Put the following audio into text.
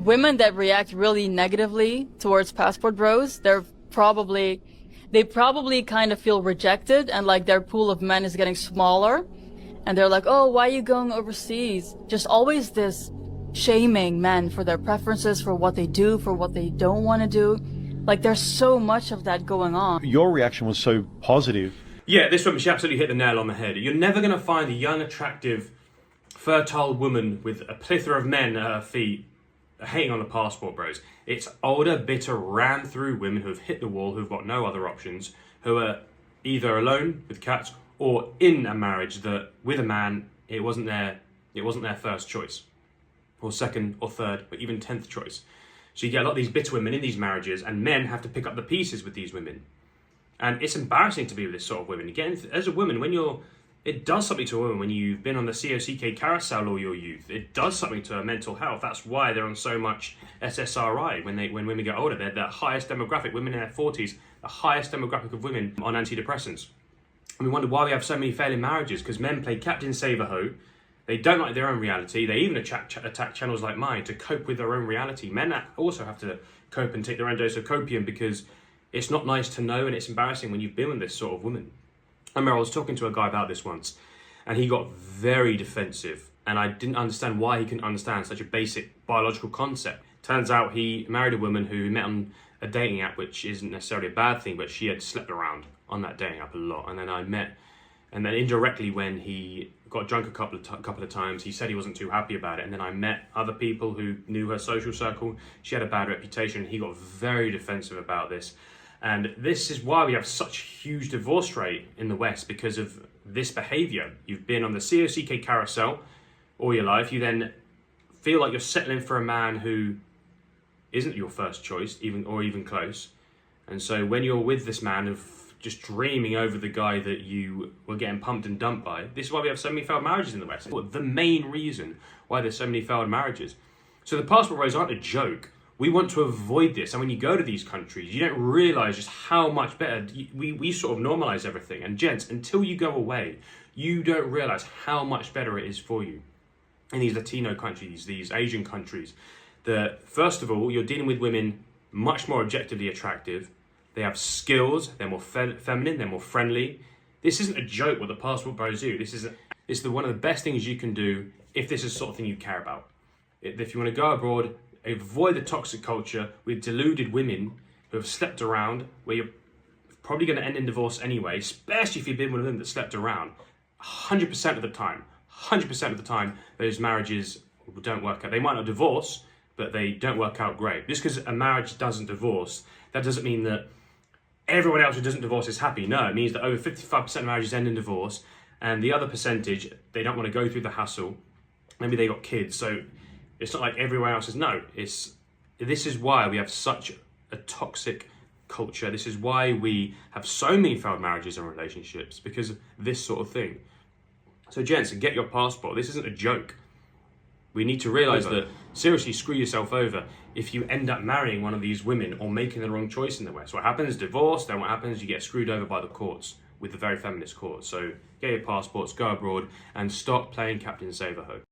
women that react really negatively towards passport bros, they probably kind of feel rejected, and like their pool of men is getting smaller, and they're like, oh, why are you going overseas? Just always this shaming men for their preferences, for what they do, for what they don't want to do. Like, there's so much of that going on. Your reaction was so positive. Yeah, this woman, she absolutely hit the nail on the head. You're never going to find a young, attractive, fertile woman with a plethora of men at her feet hating on the passport bros. It's older, bitter, ran through women who have hit the wall, who've got no other options, who are either alone with cats or in a marriage that, with a man, it wasn't their first choice, or second, or third, or even 10th choice. So you get a lot of these bitter women in these marriages, and men have to pick up the pieces with these women. And it's embarrassing to be with this sort of women. Again, as a woman, it does something to a woman when you've been on the COCK carousel all your youth. It does something to her mental health. That's why they're on so much SSRI when women get older. They're the highest demographic, women in their 40s, the highest demographic of women on antidepressants. And we wonder why we have so many failing marriages, because men play Captain Save-A-Ho. They don't like their own reality. They even attack channels like mine to cope with their own reality. Men also have to cope and take their own dose of copium, because it's not nice to know, and it's embarrassing when you've been with this sort of woman. I remember I was talking to a guy about this once, and he got very defensive, and I didn't understand why he couldn't understand such a basic biological concept. Turns out he married a woman who he met on a dating app, which isn't necessarily a bad thing, but she had slept around on that dating app a lot. And then indirectly, when he got drunk a couple of times, he said he wasn't too happy about it. And then I met other people who knew her social circle. She had a bad reputation. He got very defensive about this. And this is why we have such a huge divorce rate in the West, because of this behavior. You've been on the COCK carousel all your life. You then feel like you're settling for a man who isn't your first choice, even close. And so when you're with this man of just dreaming over the guy that you were getting pumped and dumped by, this is why we have so many failed marriages in the West. The main reason why there's so many failed marriages. So the passport bros aren't a joke. We want to avoid this. And when you go to these countries, you don't realize just how much better we sort of normalize everything. And gents, until you go away, you don't realize how much better it is for you. In these Latino countries, these Asian countries, that first of all, you're dealing with women much more objectively attractive. They have skills, they're more feminine, they're more friendly. This isn't a joke what the passport bros do. This is one of the best things you can do if this is the sort of thing you care about. If you want to go abroad, avoid the toxic culture with deluded women who have slept around, where you're probably going to end in divorce anyway, especially if you've been one of them that slept around. 100% of the time, those marriages don't work out. They might not divorce, but they don't work out great. Just because a marriage doesn't divorce, that doesn't mean that everyone else who doesn't divorce is happy. No, it means that over 55% of marriages end in divorce, and the other percentage, they don't want to go through the hassle. Maybe they got kids, so it's not like everyone else is. No, this is why we have such a toxic culture. This is why we have so many failed marriages and relationships, because of this sort of thing. So gents, get your passport. This isn't a joke. We need to realize that, seriously, screw yourself over if you end up marrying one of these women or making the wrong choice in the West. What happens? Divorce. Then what happens? You get screwed over by the courts, with the very feminist courts. So get your passports, go abroad, and stop playing Captain Save-A-Ho.